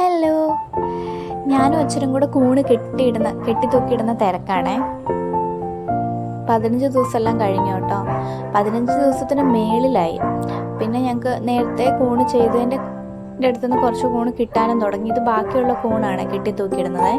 Hello, ഞാനും അച്ഛനും കൂടെ കൂണ് കെട്ടിത്തൂക്കിയിടുന്ന തിരക്കാണേ. 15 ദിവസമെല്ലാം കഴിഞ്ഞു കേട്ടോ. 15 ദിവസത്തിന് മേളിലായി. പിന്നെ ഞങ്ങൾക്ക് നേരത്തെ കൂണ് ചെയ്തതിൻ്റെ അടുത്തുനിന്ന് കുറച്ച് കൂണ് കിട്ടാനും തുടങ്ങി. ഇത് ബാക്കിയുള്ള കൂണാണ് കെട്ടിത്തൂക്കിയിടുന്നത്.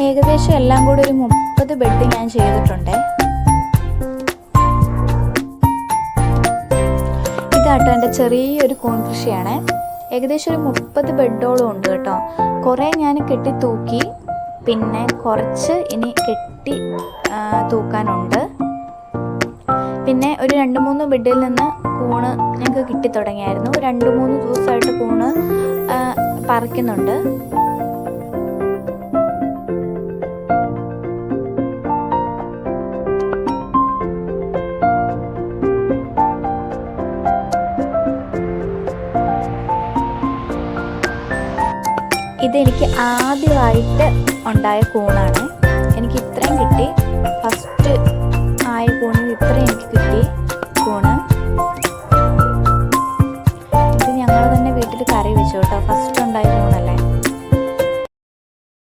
ഏകദേശം എല്ലാം കൂടി ഒരു 30 ബെഡ് ഞാൻ ചെയ്തിട്ടുണ്ട്. ഇതാട്ടോ എൻ്റെ ചെറിയൊരു കൂൺ കൃഷിയാണ്. ഏകദേശം ഒരു 30 ബെഡോളം ഉണ്ട് കേട്ടോ. കുറേ ഞാൻ കെട്ടി തൂക്കി, പിന്നെ കുറച്ച് ഇനി കെട്ടി തൂക്കാനുണ്ട്. പിന്നെ ഒരു 2-3 ബെഡിൽ നിന്ന് കൂണ് ഞങ്ങൾക്ക് കിട്ടി തുടങ്ങിയായിരുന്നു. 2-3 ദിവസമായിട്ട് കൂണ് പറിക്കുന്നുണ്ട്. ഇതെനിക്ക് ആദ്യമായിട്ട് ഉണ്ടായ കൂണാണ്. എനിക്ക് ഇത്രയും കിട്ടി.